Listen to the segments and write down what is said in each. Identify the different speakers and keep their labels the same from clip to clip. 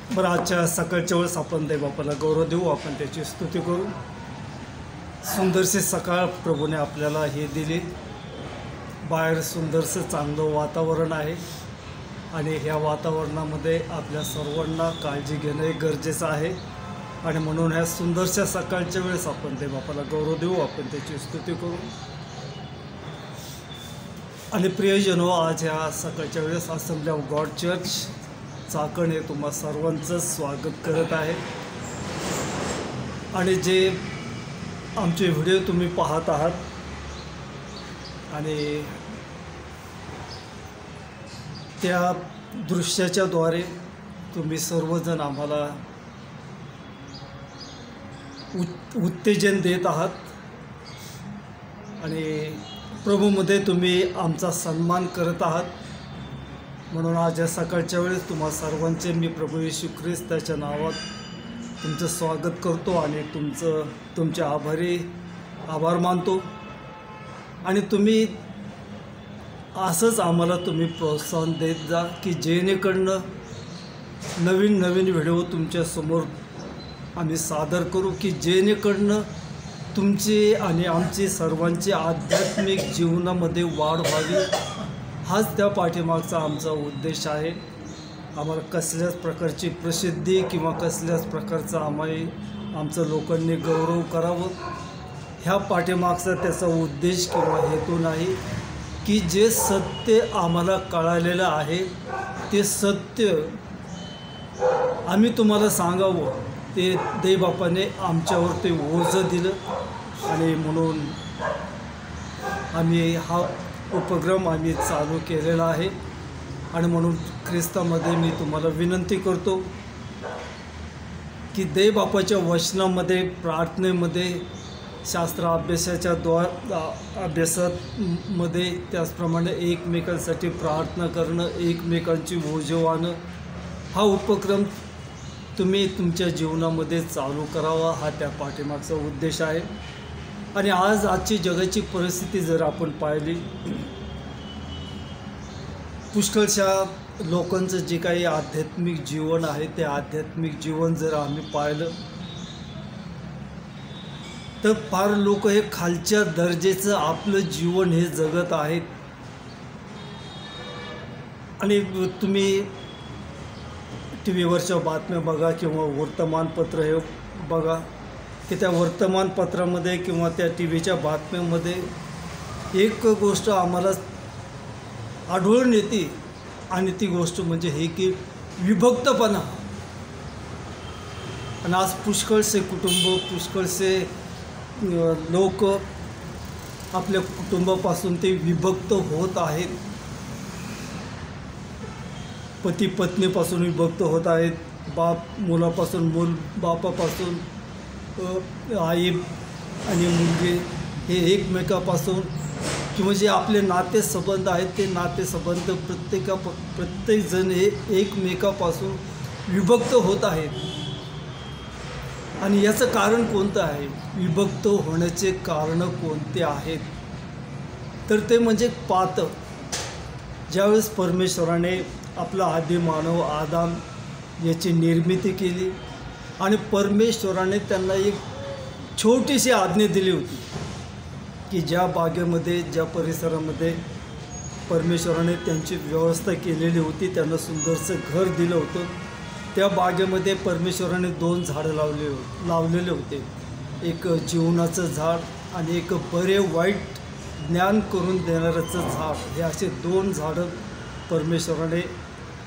Speaker 1: बरं, आजच्या सकाळच्या वेळेस आपण देवबापाला गौरव देऊ, आपण त्याची स्तुती करू। सुंदरशी सकाळ प्रभूने आपल्याला हे दिली। बाहेर सुंदरसं चांगलं वातावरण आहे आणि ह्या वातावरणामध्ये आपल्या सर्वांना काळजी घेणे गरजेचं आहे आणि म्हणून ह्या सुंदरशा सकाळच्या वेळेस आपण देवबापाला गौरव देऊ, आपण त्याची स्तुती करू। आणि प्रियजनो, आज ह्या सकाळच्या वेळेस assembly of God church Chakan हे तुम्हा सर्वांचं स्वागत करत आहे। आणि जे आमचे व्हिडिओ तुम्ही पाहत आहात आणि त्या दृश्याच्या द्वारे तुम्ही सर्वजण आम्हाला उत्तेजन देत आहात आणि प्रभूमध्ये तुम्ही आमचा सन्मान करत आहात। म्हणून आज या सकाळच्या वेळेस तुम्हा सर्वांचे मी प्रभू येशू ख्रिस्त त्याच्या नावात तुमचं स्वागत करतो आणि तुमचे आभार मानतो। आणि तुम्ही असंच आम्हाला तुम्ही प्रोत्साहन देत जा की जेणेकरून नवीन व्हिडिओ तुमच्यासमोर आम्ही सादर करू, की जेणेकरून तुमची आणि आमची सर्वांची आध्यात्मिक जीवनामध्ये वाढ व्हावी। हाच त्या पाठीमागचा आमचा उद्देश आहे। आम्हाला कसल्याच प्रकारची प्रसिद्धी किंवा कसल्याच प्रकारचा आमचं लोकांनी गौरव करावं, ह्या पाठीमागचा त्याचा उद्देश किंवा हेतू नाही। की जे सत्य आम्हाला कळालेलं आहे ते सत्य आम्ही तुम्हाला सांगावं, ते देवबापाने आमच्यावर ते ओझं दिलं आणि म्हणून आम्ही हा उपक्रम आम्ही चालू केलेला आहे। आणि म्हणून ख्रिस्तामध्ये मी तुम्हाला विनंती करतो की देवबापाच्या वचनामध्ये, प्रार्थनेमध्ये, शास्त्र अभ्यासाच्या अभ्यासामध्ये, त्याचप्रमाणे एकमेकांसाठी प्रार्थना करणं, एकमेकांची ओझवानं, हा उपक्रम तुम्ही तुमच्या जीवनामध्ये चालू करावा, हा त्या पाठीमागचा उद्देश आहे। आणि आजची जगाची परिस्थिती जर आपण पाहिली, पुष्कळशा लोकांचं जे काही आध्यात्मिक जीवन आहे ते आध्यात्मिक जीवन जर आम्ही पाहिलं तर फार लोक हे खालच्या दर्जाचं आपलं जीवन हे जगत आहेत। आणि तुम्ही टी व्हीवरच्या बातम्या बघा किंवा वर्तमानपत्र हे बघा की त्या वर्तमानपत्रामध्ये किंवा त्या टी व्हीच्या बातम्यांमध्ये एक गोष्ट आम्हाला आढळून येते आणि ती गोष्ट म्हणजे हे की विभक्तपणा। आणि आज पुष्कळसे कुटुंब, पुष्कळसे लोक आपल्या कुटुंबापासून ते विभक्त होत आहेत, पती पत्नीपासून विभक्त होत आहेत, बाप मुलापासून, मूल बापापासून, आई आणि मुलगी हे एकमेकापासून, किंवा जे आपले नातेसंबंध आहेत ते नातेसंबंध प्रत्येकजण हे एकमेकापासून विभक्त होत आहेत। आणि याचं कारण कोणतं आहे? विभक्त होण्याचे कारणं कोणते आहेत? तर ते म्हणजे पाप। ज्यावेळेस परमेश्वराने आपला आदी मानव आदाम याची निर्मिती केली आणि परमेश्वराने त्यांना एक छोटीशी आज्ञा दिली होती की ज्या बागेमध्ये, ज्या परिसरामध्ये परमेश्वराने त्यांची व्यवस्था केलेली होती, त्यांना सुंदरसं घर दिलं होतं, त्या बागेमध्ये परमेश्वराने 2 झाडं लावलेले होते, एक जीवनाचं झाड आणि एक बरे वाईट ज्ञान करून देणाऱ्याचं झाड। हे असे 2 झाडं परमेश्वराने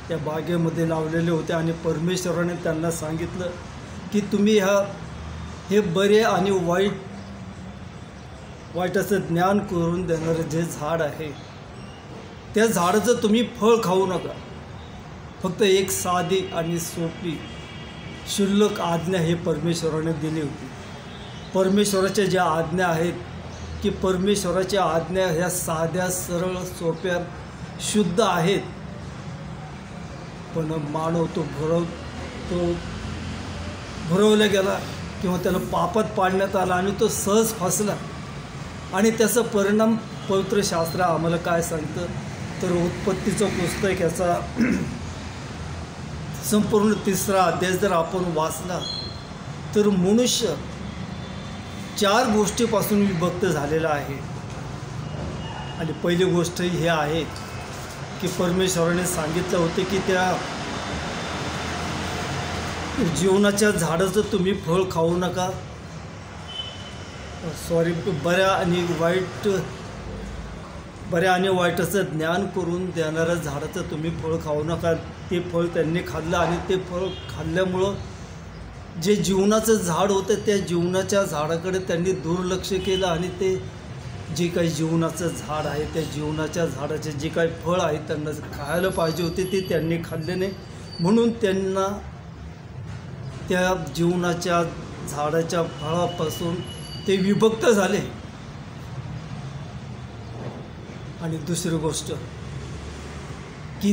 Speaker 1: त्या बागेमध्ये लावलेले होते आणि परमेश्वराने त्यांना सांगितलं की तुम्ही हे बरे आणि वाईटाचं ज्ञान करून देणारं जे झाड आहे त्या झाडाचं तुम्ही फळ खाऊ नका। फक्त एक साधी आणि सोपी क्षुल्लक आज्ञा हे परमेश्वराने दिली होती। परमेश्वराच्या ज्या आज्ञा आहेत की परमेश्वराच्या आज्ञा ह्या साध्या, सरळ, सोप्या, शुद्ध आहेत, पण मानव तो भरवला गेला किंवा त्याला पापात पाडण्यात आला आणि तो सहज फसला। आणि त्याचा परिणाम पवित्र शास्त्र आम्हाला काय सांगतं तर उत्पत्तीचं पुस्तक याचा संपूर्ण 3रा अध्याय जर आपण वाचला तर मनुष्य 4 गोष्टीपासून विभक्त झालेला आहे. आणि पहिली गोष्ट ही आहे की परमेश्वराने सांगितलं होतं की त्या जीवनाच्या झाडाचं तुम्ही फळ खाऊ नका. बऱ्या आणि वाईटाचं ज्ञान करून देणाऱ्या झाडाचं तुम्ही फळ खाऊ नका. ते फळ त्यांनी खाल्लं आणि ते फळ खाल्ल्यामुळं जे जीवनाचं झाड होतं त्या जीवनाच्या झाडाकडे त्यांनी दुर्लक्ष केलं आणि ते जे काही जीवनाचं झाड आहे त्या जीवनाच्या झाडाचे जे काही फळ आहे त्यांना खायला पाहिजे होते ते त्यांनी खाल्ले नाही. म्हणून त्यांना त्या जीवनाच्या झाडाच्या फळापासून ते विभक्त झाले. आणि दुसरी गोष्ट की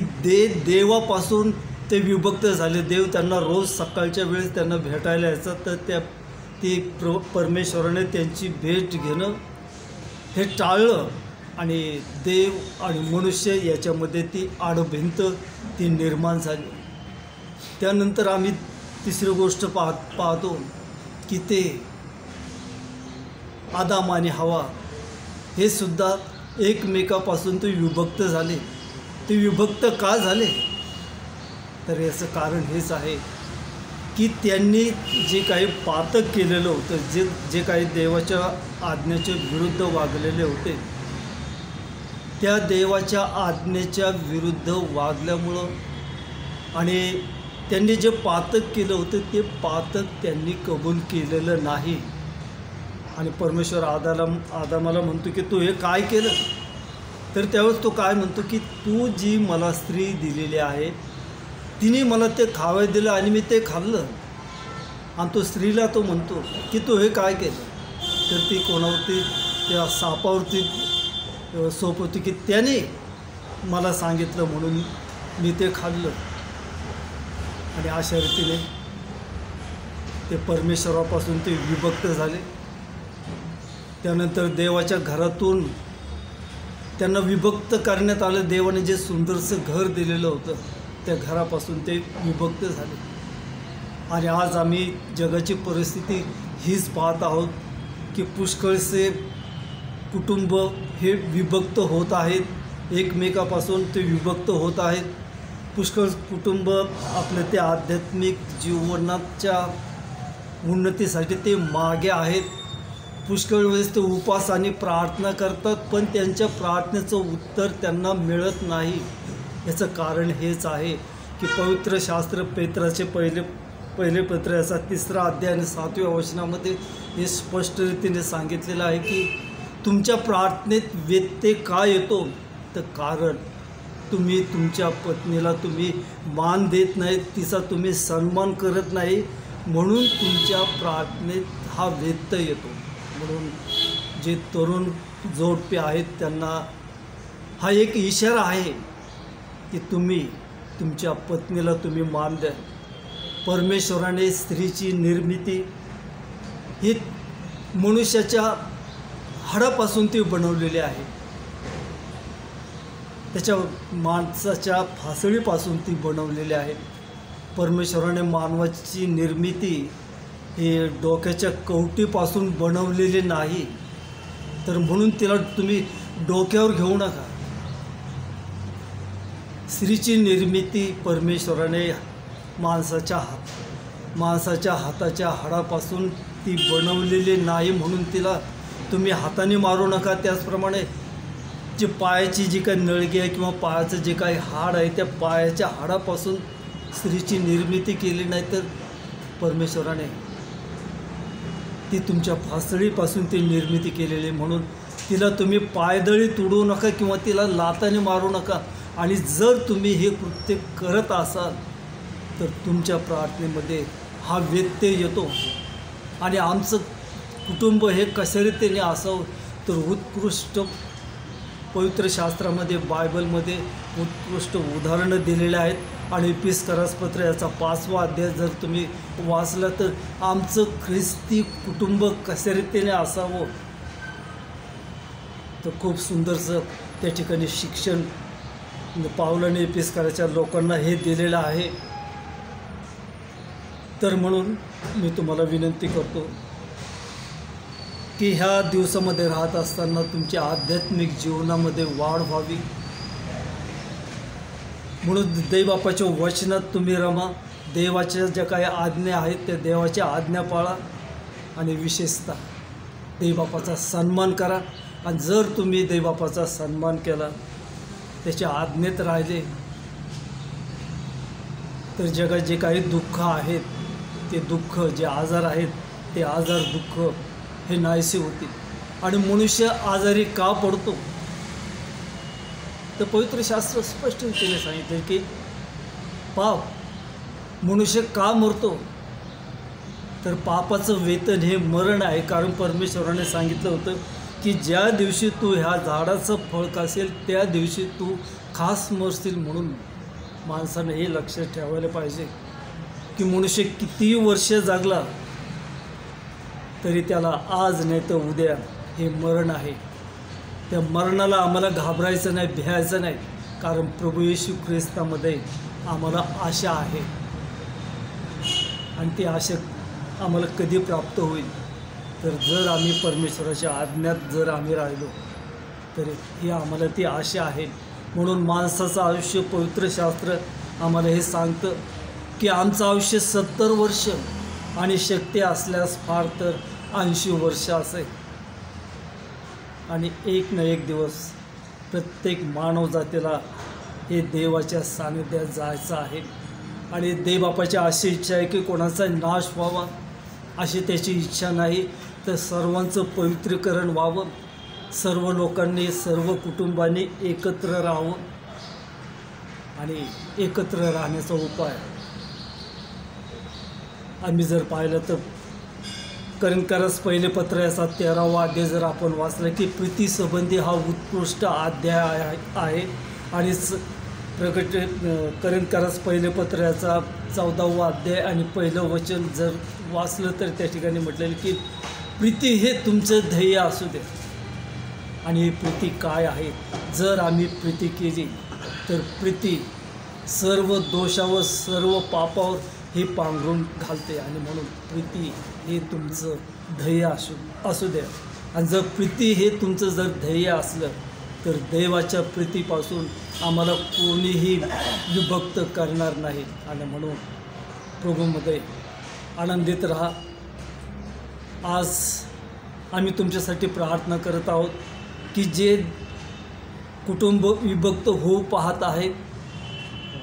Speaker 1: देवापासून ते विभक्त झाले. देव त्यांना रोज सकाळच्या वेळेस त्यांना भेटायला यायचा, तर परमेश्वराने त्यांची भेट घेणं हे टाळलं आणि देव आणि मनुष्य याच्यामध्ये ती आडभिंत ती निर्माण झाली. त्यानंतर आम्ही तिसरी गोष्ट पाहतो की ते आदाम आणि हवा हे सुद्धा एकमेकापासून ते विभक्त झाले. ते विभक्त का झाले तर याचं कारण हेच आहे की त्यांनी जे काही पातक केलेलं होतं, जे काही देवाच्या आज्ञेच्या विरुद्ध वागलेले होते, त्या देवाच्या आज्ञेच्या विरुद्ध वागल्यामुळं आणि त्यांनी जे पातक केलं होतं ते पातक त्यांनी कबूल केलेलं नाही. आणि परमेश्वर आदामाला म्हणतो की तू हे काय केलं. तर त्यावेळेस तो काय म्हणतो की तू जी मला स्त्री दिलेली आहे तिने मला ते खावे दिलं आणि मी ते खाल्लं. आणि तो स्त्रीला तो म्हणतो की तू हे काय केलं. तर ती कोणावरती त्या सापावरती सोपवते की त्याने मला सांगितलं म्हणून मी ते खाल्लं. आणि अशा रीतीने ते परमेश्वरापासून ते विभक्त झाले. त्यानंतर देवाच्या घरातून त्यांना विभक्त करण्यात आलं. देवाने जे सुंदरसं घर दिलेलं होतं त्या घरापासून ते विभक्त झाले. आणि आज आम्ही जगाची परिस्थिती हीच पाहत आहोत की पुष्कळसे कुटुंब हे विभक्त होत आहेत, एकमेकापासून ते विभक्त होत आहेत. पुष्कळ कुटुंब आपलं ते आध्यात्मिक जीवनाच्या उन्नतीसाठी ते मागे आहेत. पुष्कळ वेळेस ते उपवास आणि प्रार्थना करतात पण त्यांच्या प्रार्थनेचं उत्तर त्यांना मिळत नाही. याचं कारण हेच आहे की पवित्र शास्त्र पेत्राचे पहिले पत्र याचा 3रा अध्याय आणि 7व्या वचनामध्ये हे स्पष्ट रीतीने सांगितलेलं आहे की तुमच्या प्रार्थनेत व्यत्यय का येतो तर कारण तुम्ही तुमच्या पत्नीला तुम्ही मान देत नाही, तिचा तुम्ही सन्मान करत नाही, म्हणून तुमच्या प्रार्थनेत हा व्यत्यय येतो. म्हणून जे तरुण जोडपे आहेत त्यांना हा एक इशारा आहे की तुम्ही तुमच्या पत्नीला तुम्ही मान द्या. परमेश्वराने स्त्रीची निर्मिती ही मनुष्याच्या हाडापासून ती बनवलेली आहे. त्याच्या माणसाच्या फासळीपासून ती बनवलेली आहे. परमेश्वराने मानवाची निर्मिती हे डोक्याच्या कवटीपासून बनवलेले नाही, तर म्हणून तिला तुम्ही डोक्यावर घेऊ नका. स्त्रीची निर्मिती परमेश्वराने माणसाच्या हाताच्या हाडापासून ती बनवलेली नाही, म्हणून तिला तुम्ही हाताने मारू नका. त्याचप्रमाणे जे पायाची जी काही नळगी आहे किंवा पायाचं जे काही हाड आहे त्या पायाच्या हाडापासून स्त्रीची निर्मिती केली नाही, तर परमेश्वराने ती तुमच्या फासळीपासून ती निर्मिती केलेली. म्हणून तिला तुम्ही पायदळी तुडवू नका किंवा तिला लाताने मारू नका. आणि जर तुम्ही हे कृत्य करत असाल तर तुमच्या प्रार्थनेमध्ये हा व्यत्यय येतो. आणि आमचं कुटुंब हे कशा रीतीने असावं तर उत्कृष्ट पवित्र शास्त्रामध्ये बायबलमध्ये उत्कृष्ट उदाहरणं दिलेले आहेत. आणि इपिस्करासपत्र याचा 5वा अध्याय जर तुम्ही वाचला तर आमचं ख्रिस्ती कुटुंब कशा रीतीने असावं तर खूप सुंदरसं त्या ठिकाणी शिक्षण पावलाने इपिस्कराच्या लोकांना हे दिलेलं आहे. तर म्हणून मी तुम्हाला विनंती करतो की ह्या दिवसामध्ये राहत असताना तुमच्या आध्यात्मिक जीवनामध्ये वाढ व्हावी, म्हणून देवबापाच्या वचनात तुम्ही रमा, देवाच्या ज्या काही आज्ञा आहेत त्या देवाच्या आज्ञा पाळा आणि विशेषतः देवबापाचा सन्मान करा. आणि जर तुम्ही देवबापाचा सन्मान केला, त्याच्या आज्ञेत राहिले, तर जगात जे काही दुःख आहेत ते दुःख, जे आजार आहेत ते आजार दुःख हे नाहीसे होतील. आणि मनुष्य आजारी का पडतो, तर पवित्र शास्त्र स्पष्ट रीतीने सांगितले की पाप मनुष्य का मरतो, तर पापाचं वेतन हे मरण आहे. कारण परमेश्वराने सांगितलं होतं की ज्या दिवशी तू ह्या झाडाचं फळ खाशील त्या दिवशी तू खास मरशील. म्हणून माणसानं हे लक्षात ठेवायला पाहिजे की मनुष्य कितीही वर्ष जगला तरी त्याला आज नाही तर उद्या हे मरण आहे. त्या मरणाला आम्हाला घाबरायचं नाही, भ्यायचं नाही, कारण प्रभू येशू ख्रिस्तामध्ये आम्हाला आशा आहे. आणि ती आशा आम्हाला कधी प्राप्त होईल, तर जर आम्ही परमेश्वराच्या आज्ञात जर आम्ही राहिलो तर ही आम्हाला ती आशा आहे. म्हणून माणसाचं आयुष्य पवित्र शास्त्र आम्हाला हे सांगतं की आमचं आयुष्य 70 वर्ष आणि शक्ती असल्यास फार तर 80 वर्ष असेल. आणि एक ना एक दिवस प्रत्येक मानवजातीला हे देवाच्या सानिध्यात जायचं आहे. आणि देवबापाची अशी इच्छा आहे की कोणाचा नाश व्हावा अशी त्याची इच्छा नाही, तर सर्वांचं पवित्रीकरण व्हावं, सर्व लोकांनी, सर्व कुटुंबांनी एकत्र राहावं. आणि एकत्र राहण्याचा उपाय आम्ही जर पाहिलं तर करिंथकरास पहिले पत्र याचा 13वा अध्याय जर आपण वाचलं की प्रीतीसंबंधी हा उत्कृष्ट अध्याय आहे. आणि करिंथकरास पहिले पत्र याचा 14वा अध्याय आणि पहिलं वचन जर वाचलं तर त्या ठिकाणी म्हटलेलं की प्रीती हे तुमचं ध्येय असू दे. आणि ही प्रीती काय आहे, जर आम्ही प्रीती केली तर प्रीती सर्व दोषावर, सर्व पापावर हे पांघरून घालते. आणि म्हणून प्रीती हे तुमचं ध्येय असू द्या. आणि जर प्रीती हे तुमचं जर ध्येय असलं तर देवाच्या प्रीतीपासून आम्हाला कोणीही विभक्त करणार नाही. आणि म्हणून प्रभूमध्ये आनंदित राहा. आज आम्ही तुमच्यासाठी प्रार्थना करत आहोत की जे कुटुंब विभक्त होऊ पाहत आहेत,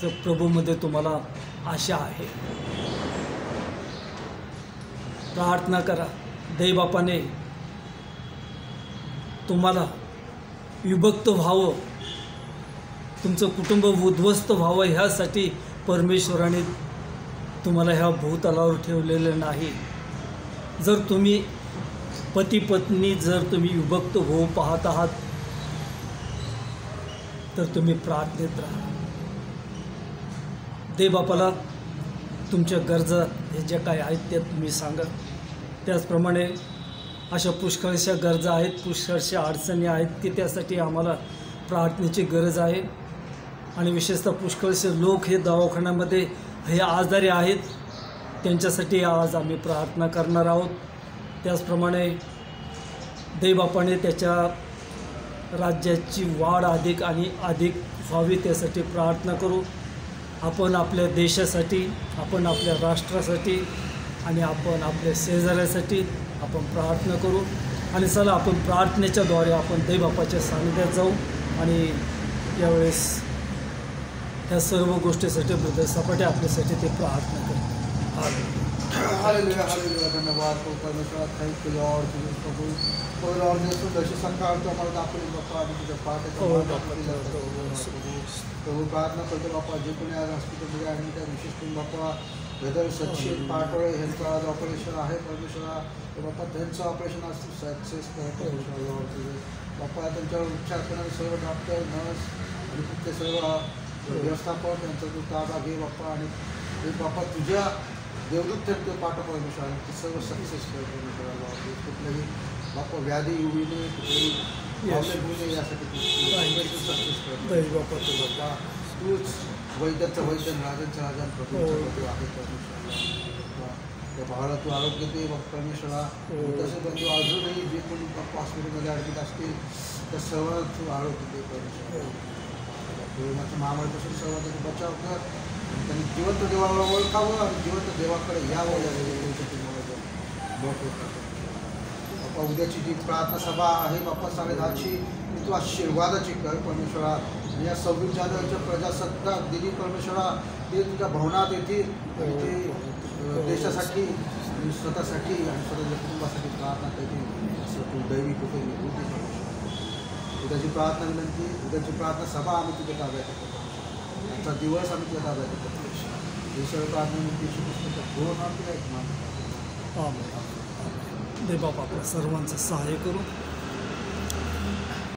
Speaker 1: तर प्रभूमध्ये तुम्हाला आशा आहे. प्रार्थना करा. देवबापाने तुम्हाला विभक्त व्हावं, तुमचं कुटुंब उद्ध्वस्त व्हावं, ह्यासाठी परमेश्वराने तुम्हाला ह्या भूतलावर ठेवलेलं नाही. जर तुम्ही पती पत्नी जर तुम्ही विभक्त होऊ पाहत आहात तर तुम्ही प्रार्थनेत राहा. देवबापाला तुमच्या गरजा हे ज्या काही आहेत त्या तुम्ही सांगा. त्याचप्रमाणे अशा पुष्कळशा गरजा आहेत, पुष्कळशा अडचणी आहेत की त्यासाठी आम्हाला प्रार्थनेची गरज आहे. आणि विशेषतः पुष्कळसे लोक हे दवाखान्यामध्ये हे आजारी आहेत, त्यांच्यासाठी आज आम्ही प्रार्थना करणार आहोत. त्याचप्रमाणे देवबापाने त्याच्या राज्याची वाढ अधिक आणि अधिक व्हावी त्यासाठी प्रार्थना करू. आपण आपल्या देशासाठी, आपण आपल्या राष्ट्रासाठी आणि आपण आपल्या शेजाऱ्यासाठी आपण प्रार्थना करू. आणि चला आपण प्रार्थनेच्याद्वारे आपण देवबापाच्या सानिध्यात जाऊ. आणि यावेळेस ह्या सर्व गोष्टीसाठी ब्रदर सपाटे आपल्यासाठी ते प्रार्थना करतात.
Speaker 2: हालेलुया हालेलुया धन्यवाद परमेश्वर. थँक्यू लॉर्ड तुझे प्रभू. हो लॉर्ड जसं जशी सकाळ तू आम्हाला दाखवली बाप्पा आणि तुझ्या प्रभू प्रार्थना करतो बाप्पा. जे कोणी आज हॉस्पिटलमध्ये आणि त्या विशेष करून बाप्पा वेदर सचिन पाटोळे ह्यांचं आज ऑपरेशन आहे परमेश्वरा. तर बाप्पा त्यांचं ऑपरेशन आज सक्सेस करतो लॉर्ड तुझे बाप्पा. त्यांच्यावर उपचार करणारे सर्व डॉक्टर, नर्स आणि ते सर्व व्यवस्थापक यांचा तू ताबा घे बाप्पा. आणि ते बाप्पा तुझ्या देवदूत ते पाठव परमेश्वर. ते सर्व सक्सेस कर परमेश्वराला. कुठल्याही बाप्पा व्याधी येऊ नये, कुठल्याही प्रॉब्लेम होऊ नये यासाठी तू सक्सेस कर बाप्पा. तू बाप्पा तूच वैद्याचं वैद्य, राजांचं राजा, प्रभूचं प्रभू आहे परमेश्वराला. बाप्पा त्या भावाला तू आरोग्य दे बाप्पा परमेश्वरा. तसे बंधू अजूनही जे कोणी बाप्पा हॉस्पिटलमध्ये ॲडमिट असतील त्या सर्वांना तू आरोग्य दे परमेश्वरा. कोरोनाच्या महामारीपासून सर्वांचा तू बचाव कर आणि त्यांनी जिवंत देवाला ओळखावं आणि जिवंत देवाकडे यावं या बाप्पा. उद्याची जी प्रार्थना सभा आहे बाप्पा 10:30ची ती तू आशीर्वादाची कर परमेश्वरा. या 26 जानेवारीच्या प्रजासत्ताक दिनी परमेश्वरा ते तुझ्या भवनात येतील आणि ते देशासाठी आणि स्वतःसाठी आणि स्वतःच्या कुटुंबासाठी प्रार्थना करतील असं तू दैवी कुठे उद्याची प्रार्थना विनंती उद्याची प्रार्थना सभा आम्ही तुझ्या ताब्यात येतो. आजचा दिवस आम्ही तुझ्या ताब्यात येतो. ही सर्व प्रार्थना विनंती पूर्ण आपल्या एक मान
Speaker 1: दे बाबा आपल्या सर्वांचं सहाय्य करू.